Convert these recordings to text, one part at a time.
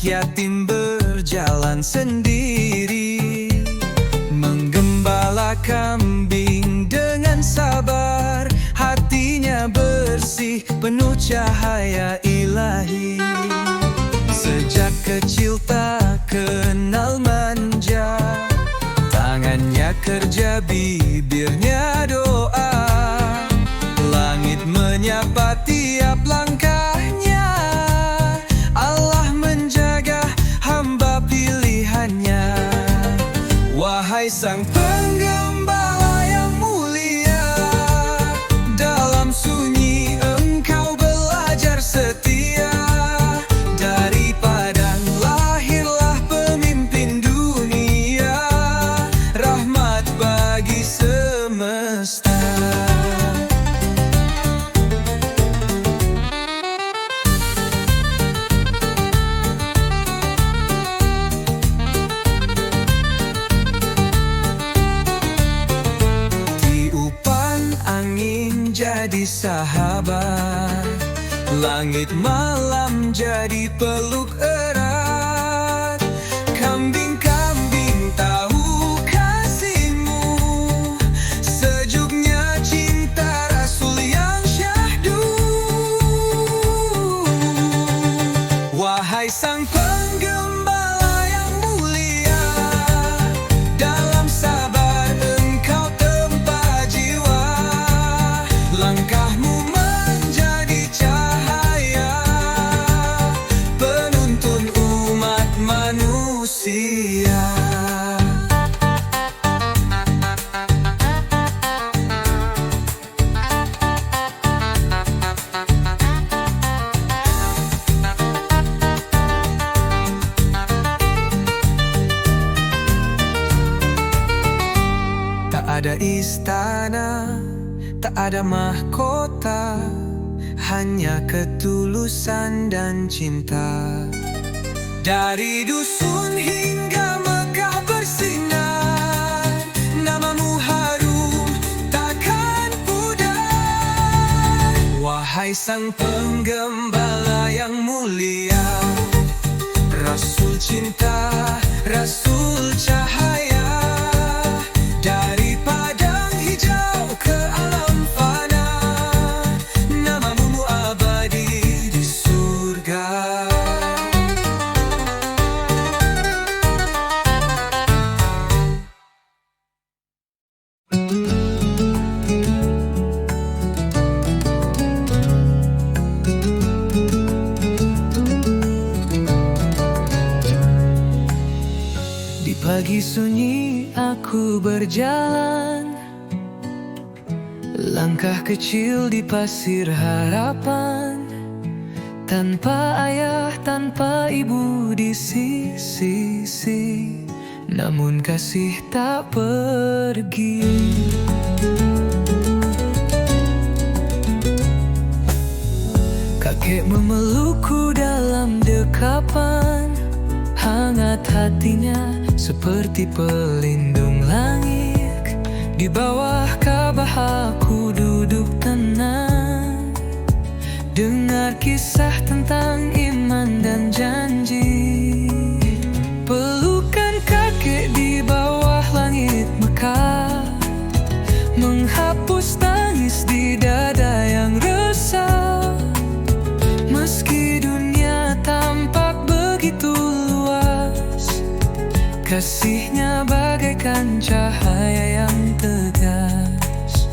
yatim berjalan sendiri, menggembala kambing dengan sabar. Hatinya bersih, penuh cahaya ilahi. Sejak kecil tak kenal manja, tangannya kerja, bibirnya doa. Langit menyapa tiap langkahnya, Allah menjaga hamba pilihannya. Wahai sang penggembala yang mulia, dalam sunyi engkau belajar setia. Dari padang lahirlah pemimpin dunia, rahmat bagi semesta. Jadi sahabat, langit malam jadi peluk erat. Kambing-kambing tahu kasihmu, sejuknya cinta Rasul yang syahdu. Wahai sang penggembala yang mulia, dalam sabar engkau tempa jiwa. Langkahmu menjadi cahaya, penuntun umat manusia. Tak ada istana, tak ada mahkota, hanya ketulusan dan cinta. Dari dusun hingga Mekah bersinar, namamu harum takkan pudar. Wahai sang penggembala yang mulia, Rasul cinta, Rasul cahaya. Dari padang hijau ke alam fana, namamu abadi di surga. Di pagi sunyi aku berjalan, langkah kecil di pasir harapan. Tanpa ayah, tanpa ibu di sisi, namun kasih tak pergi. Kakek memelukku dalam dekapan, hangat hatinya seperti pelindung langit. Di bawah Ka'bah aku duduk tenang, dengar kisah tentang iman dan janji. Pelukan kakek di bawah langit Mekah menghapus tangis di dada yang resah. Meski dunia tampak begitu luas, kasihnya bagaikan cahaya yang tegas.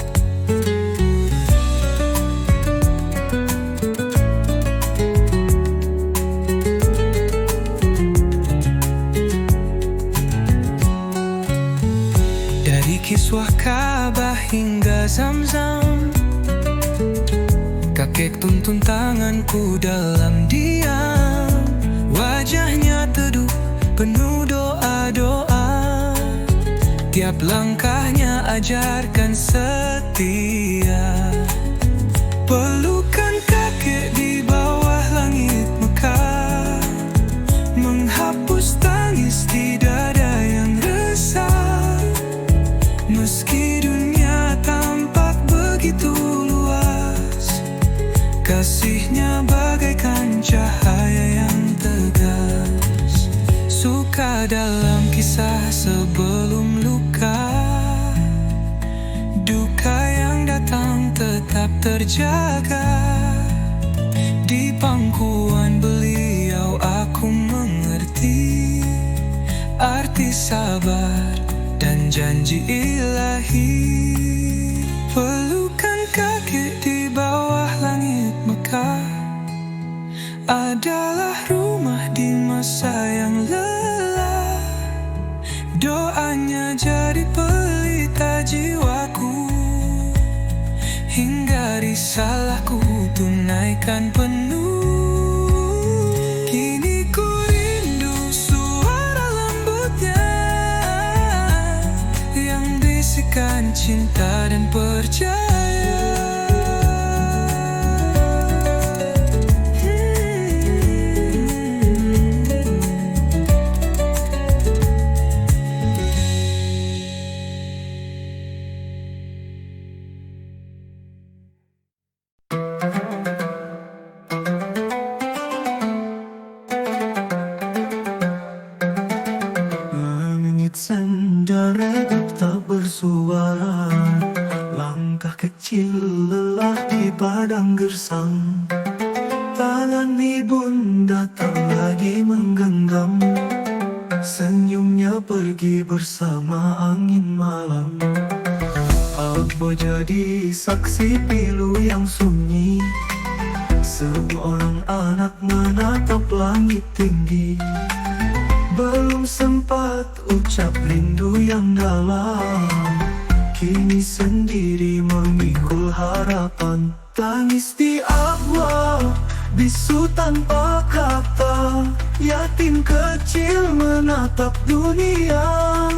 Dari kiswah Ka'bah hingga Zamzam, kakek tuntun tanganku dalam diam. Wajahnya teduh, penuh doa-doa. Tiap langkahnya ajarkan setia. Pelukan kakek di bawah langit Mekah menghapus tangis di dada yang resah. Meski dunia tampak begitu luas, kasihnya bagaikan cahaya yang tegas. terjaga. Di pangkuan beliau aku mengerti arti sabar dan janji ilahi. Pelukan kakek di bawah langit Mekah adalah rumah di masa yang lelah. Doanya jadi pelita jiwaku, hingga risalahku tunaikan penuh. Kini ku rindu suara lembutnya yang bisikan cinta dan percaya. Senja redup tak bersuara, langkah kecil lelah di padang gersang. Tangan ibunda tak lagi menggenggam, senyumnya pergi bersama angin malam. Aku jadi saksi pilu yang sunyi, seorang anak menatap langit tinggi. Belum sempat ucap rindu yang dalam, kini sendiri memikul harapan. Tangis di awal, bisu tanpa kata, yatim kecil menatap dunia.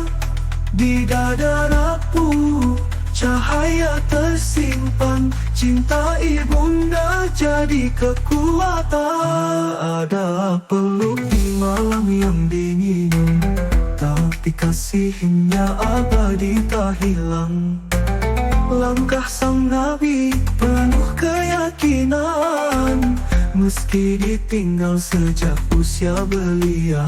Di dada rapuh, cahaya tersimpan, cinta ibunda jadi kekuatan. Ada peluk di malam yang dingin, tapi kasihnya abadi tak hilang. Langkah sang nabi penuh keyakinan, meski ditinggal sejak usia belia.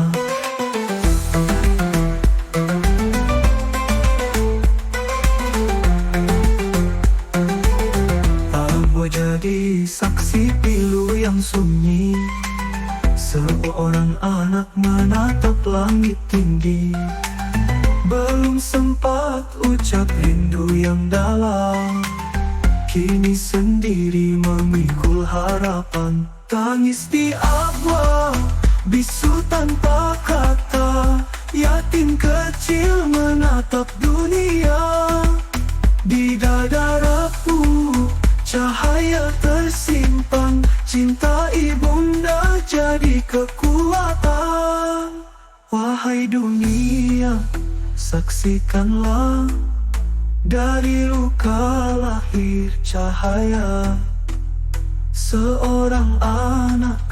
Jadi saksi pilu yang sunyi, seorang anak menatap langit tinggi. Belum sempat ucap rindu yang dalam, kini sendiri memikul harapan. Tangis di awal, bisu tanpa kata, yatim kecil menatap dunia. Di dada rapuh, cahaya tersimpan, cinta ibunda jadi kekuatan. Wahai dunia, saksikanlah, dari luka lahir cahaya. Seorang anak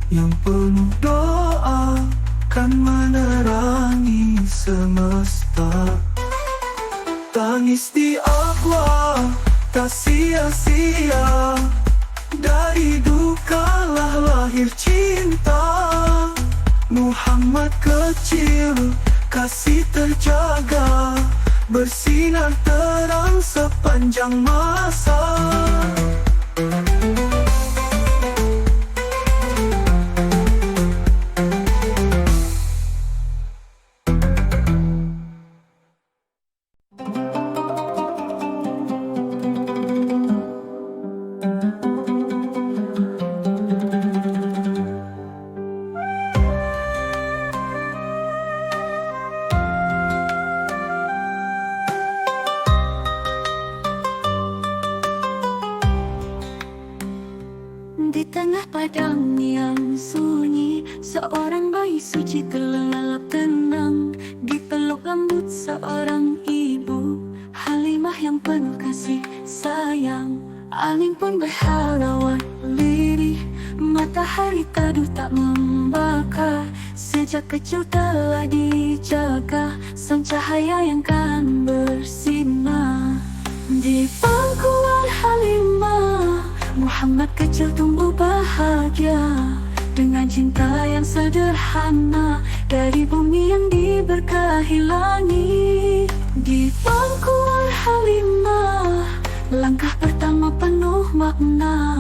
yang penuh doa kan menerangi semesta. Tangis di awal tak sia-sia, dari dukalah lahir cinta. Muhammad kecil, kasih terjaga, bersinar terang sepanjang masa. Di tengah padang yang sunyi, seorang bayi suci terlelap tenang, dipeluk lembut seorang ibu, Halimah yang penuh kasih sayang. Angin pun berhalauan lirih, matahari teduh tak membakar. Sejak kecil telah dijaga, sang cahaya yang kan bersinar. Di pangkuan Halimah, Muhammad kecil tumbuh bahagia, dengan cinta yang sederhana, dari bumi yang diberkahi langit. Di pangkuan Halimah, langkah pertama penuh penuh makna.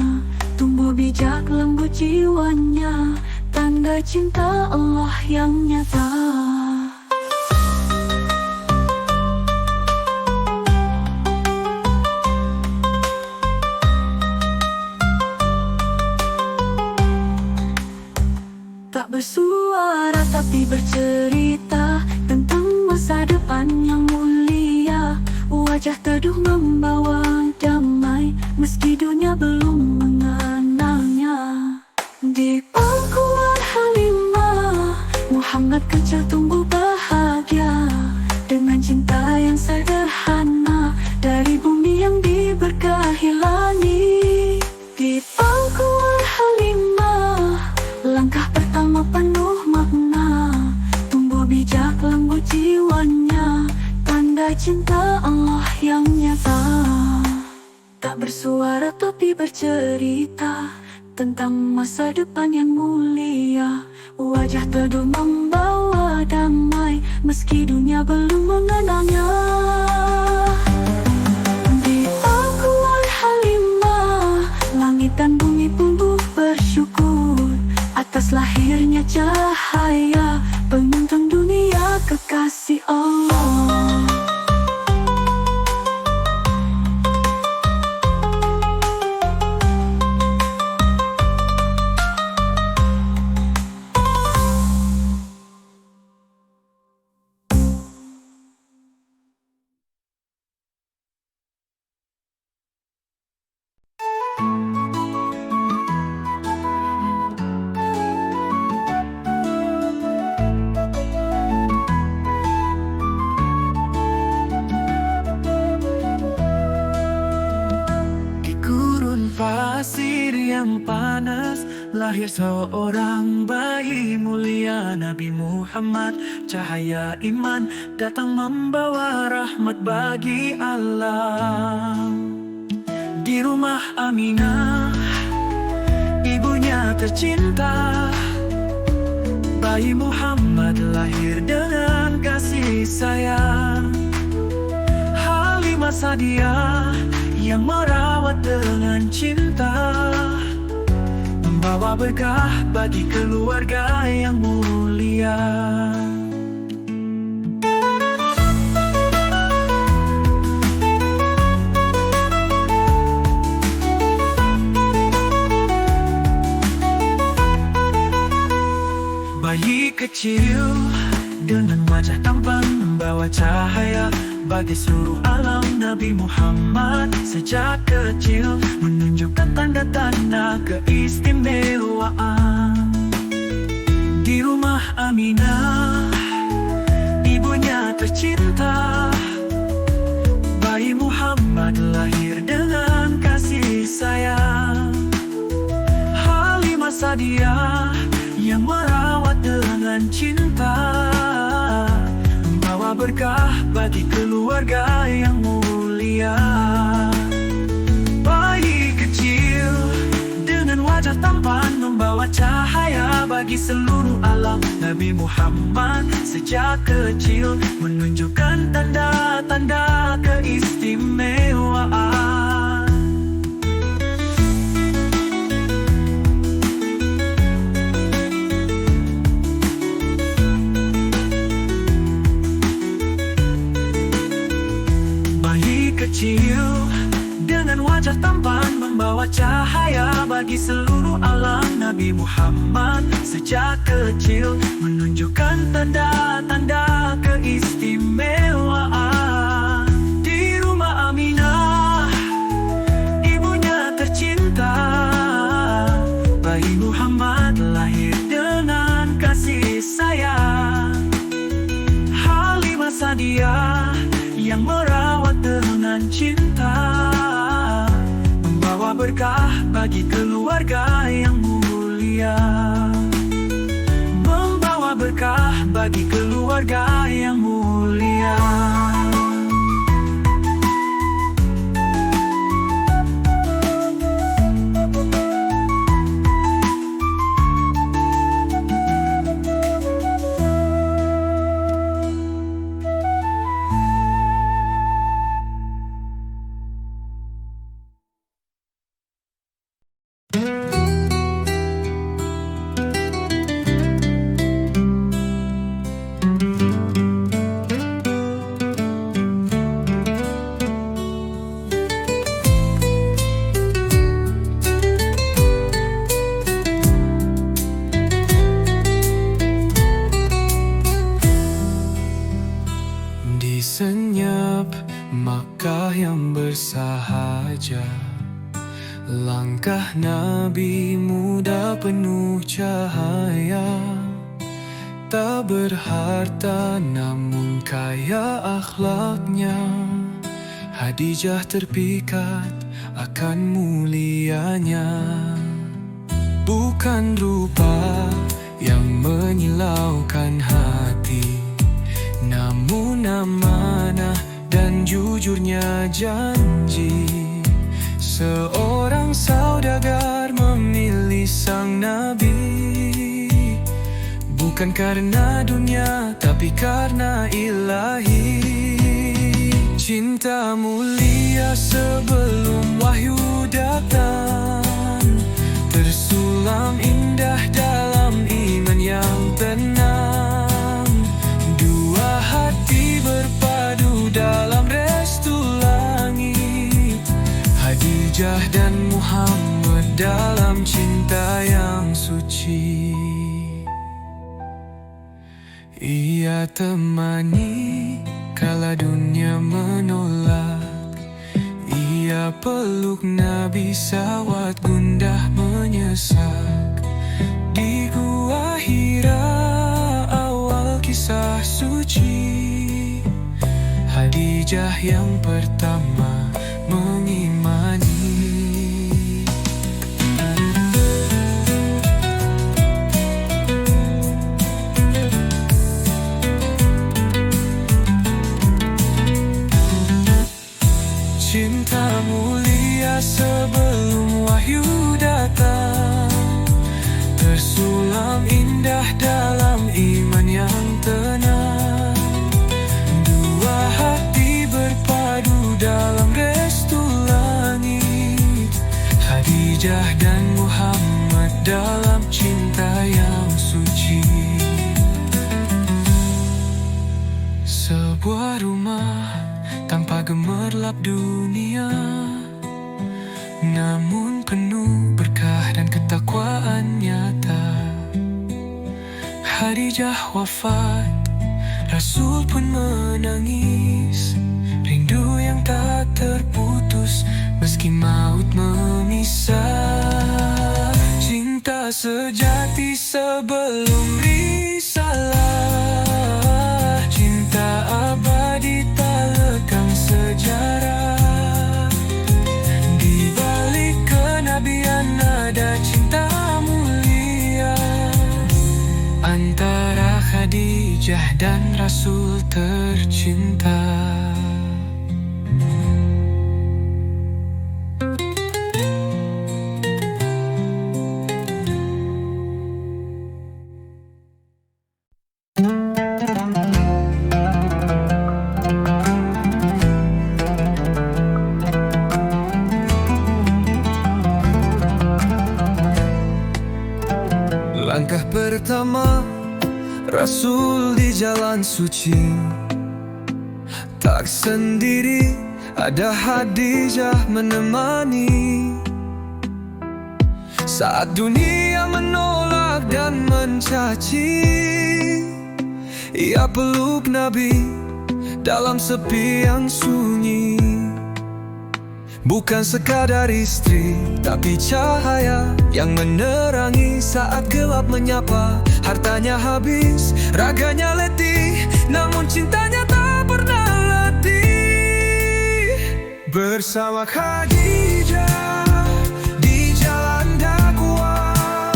Tumbuh bijak lembut jiwanya, tanda cinta Allah yang nyata. Tak bersuara tapi bercerita tentang masa depan yang mulia. Wajah teduh membawa damai meski dunia belum mengenalnya. Di pangkuan Halimah, Muhammad kecil tumbuh bahagia dengan cinta yang sederhana dari bumi yang diberkahi langit. Di pangkuan Halimah, langkah pertama penuh makna. Tumbuh bijak lembut jiwanya, tanda cinta Allah yang nyata. Tak bersuara tapi bercerita tentang masa depan yang mulia. Wajah teduh membawa damai meski dunia belum mengenalnya. Di pangkuan Halimah, langit dan bumi tumbuh bersyukur atas lahirnya cahaya penuntun dunia kekasih Allah. Pasir yang panas, lahir seorang bayi mulia, Nabi Muhammad, cahaya iman, datang membawa rahmat bagi alam. Di rumah Aminah, ibunya tercinta, bayi Muhammad lahir dengan kasih sayang. Halimah Sa'diyah yang merawat dengan cinta, membawa berkah bagi keluarga yang mulia. Bayi kecil dengan wajah tampan membawa cahaya bagi seluruh alam. Nabi Muhammad sejak kecil menunjukkan tanda-tanda keistimewaan. Di rumah Aminah, ibunya tercinta, bayi Muhammad lahir dengan kasih sayang. Halimah Sa'diyah yang merawat dengan cinta, membawa berkah bagi keluarga yang mulia. Bayi kecil dengan wajah tampan membawa cahaya bagi seluruh alam. Nabi Muhammad sejak kecil menunjukkan tanda-tanda keistimewaan. Kecil dengan wajah tampan membawa cahaya bagi seluruh alam. Nabi Muhammad sejak kecil menunjukkan tanda-tanda keistimewaan. Di rumah Aminah, ibunya tercinta, bayi Muhammad lahir dengan kasih sayang. Halimah Sa'diyah yang merawat dengan cinta, membawa berkah bagi keluarga yang mulia. Membawa berkah bagi keluarga yang mulia. Makkah yang bersahaja. Langkah Nabi muda penuh cahaya, tak berharta namun kaya akhlaknya. Khadijah terpikat akan mulianya. Bukan rupa yang menyilaukan hati, namun amanah dan jujurnya janji. Seorang saudagar memilih sang Nabi, bukan karena dunia tapi karena ilahi. Cinta mulia sebelum wahyu datang, tersulam indah dalam iman yang tenang. Dua hati berpadu dalam restu langit, Khadijah dan Muhammad dalam cinta yang suci. Ia temani kala dunia menolak, ia peluk Nabi saat gundah menyesak. Di Gua Hira awal kisah suci, Khadijah yang pertama mengimani. Cinta mulia sebelum wahyu datang, tersulam indah dalam iman yang tenang. Dua hati berpadu dalam restu langit, Khadijah dan Muhammad dalam cinta yang suci. Sebuah rumah tanpa gemerlap dunia, namun penuh berkah dan ketakwaan nyata. Khadijah wafat, Rasul pun menangis. Rindu yang tak terputus meski maut memisah. Cinta sejati sebelum risalah, cinta abadi tak lekang sejarah. Di balik kenabian ada cinta mulia, antara Khadijah dan Rasul tercinta. Langkah pertama Rasul di jalan suci, tak sendiri, ada Khadijah menemani. Saat dunia menolak dan mencaci, ia peluk Nabi dalam sepi yang sunyi. Bukan sekadar istri, tapi cahaya yang menerangi saat gelap menyapa. Hartanya habis, raganya letih, namun cintanya tak pernah letih. Bersama Khadijah di jalan dakwah,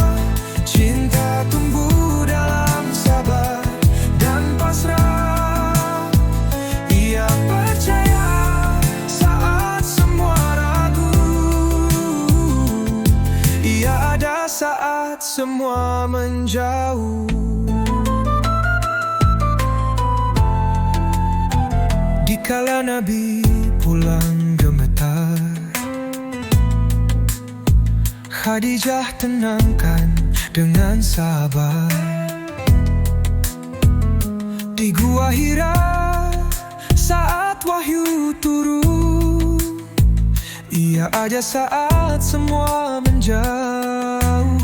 cinta tumbuh dalam sabar dan pasrah. Ia percaya saat semua ragu, ia ada saat semua menjauh. Dikala Nabi pulang gemetar, Khadijah tenangkan dengan sabar. Di Gua Hira saat wahyu turun, ia aja saat semua menjauh.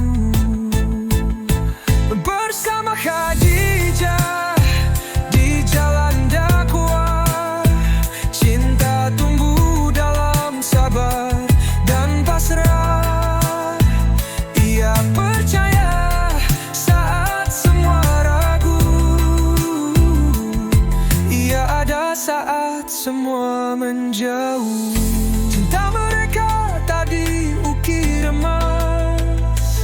Bersama Khadijah di jalan dakwah, cinta saat semua menjauh. Cinta mereka tak diukir emas,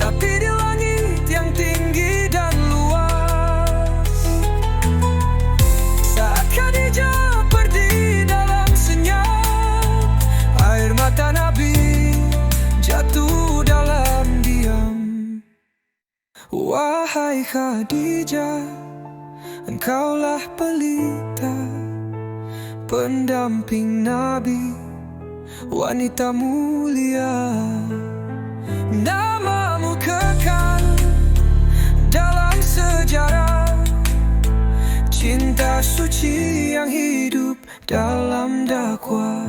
tapi di langit yang tinggi dan luas. Saat Khadijah pergi dalam senyap, air mata Nabi jatuh dalam diam. Wahai Khadijah, engkaulah pelita, pendamping Nabi, wanita mulia. Namamu kekal dalam sejarah, cinta suci yang hidup dalam dakwah.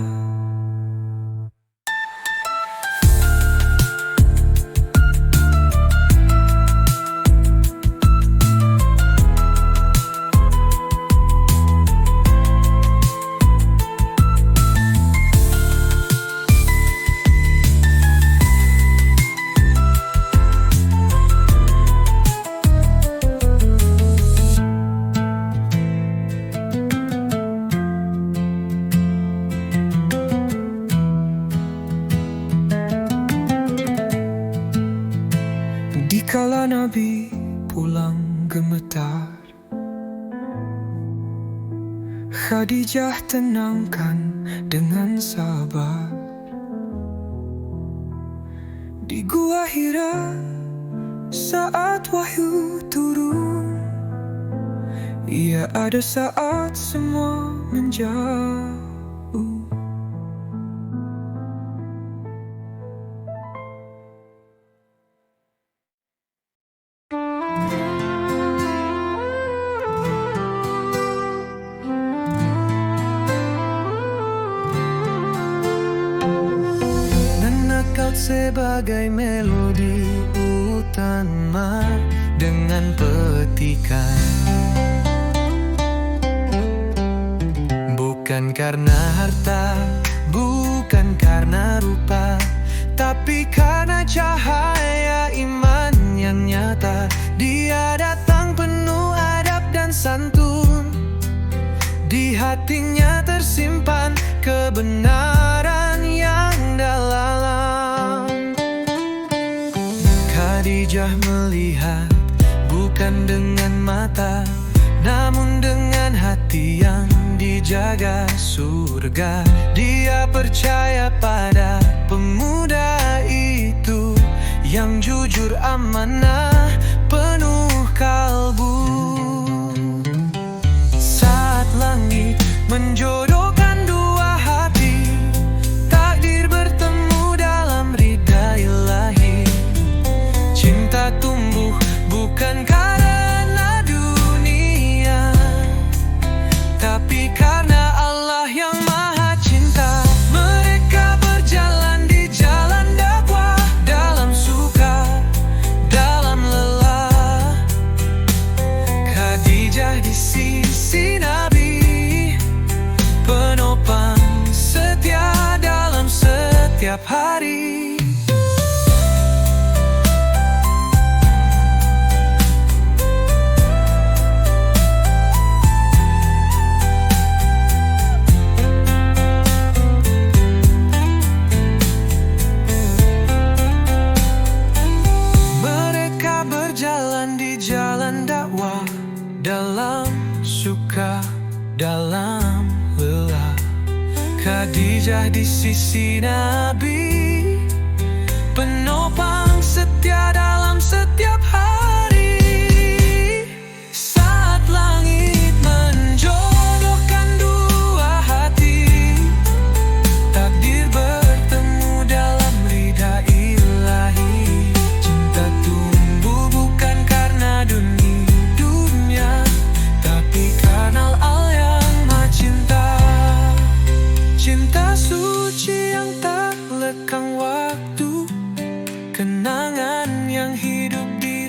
Dikala Nabi pulang gemetar, Khadijah tenangkan dengan sabar. Di Gua Hira saat wahyu turun, ia ada saat semua menjauh. Sebagai melodi utama dengan petikan, bukan karena harta, bukan karena rupa, tapi karena cahaya iman yang nyata. Dia datang penuh adab dan santun, di hatinya tersimpan kebenaran yang dalam. Khadijah melihat bukan dengan mata, namun dengan hati yang dijaga surga. Dia percaya pada pemuda itu yang jujur, amanah, penuh kalbu. Saat langit menjodohkan dua hati, takdir bertemu dalam ridha ilahi. Cinta tumbuh bukan karena dunia, tapi karena Allah yang maha cinta. Mereka berjalan di jalan dakwah, dalam suka, dalam lelah. Khadijah di sisi Nabi, penopang setia dalam setiap hari. Dalam suka, dalam lelah. Khadijah di sisi Nabi, penopang setia dalam setiap hari. Saat langit menjodohkan dua hati, takdir bertemu dalam ridha ilahi. Cinta tumbuh bukan karena dunia, karena Allah yang maha cinta. Cinta suci yang tak lekang waktu, kenangan yang hidup di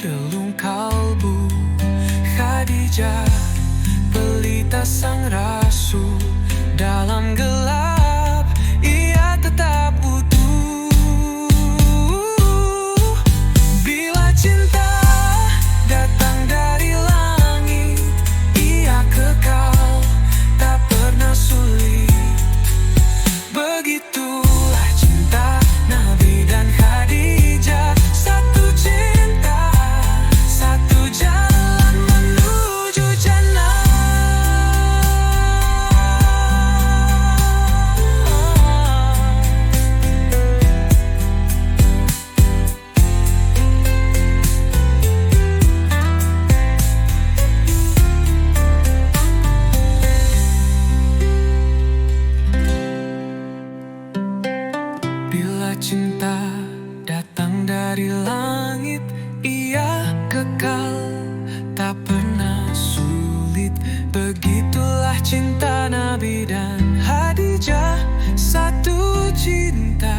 Nabi dan Hadijah, satu cinta,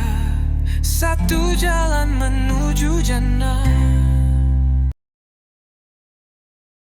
satu jalan menuju jannah.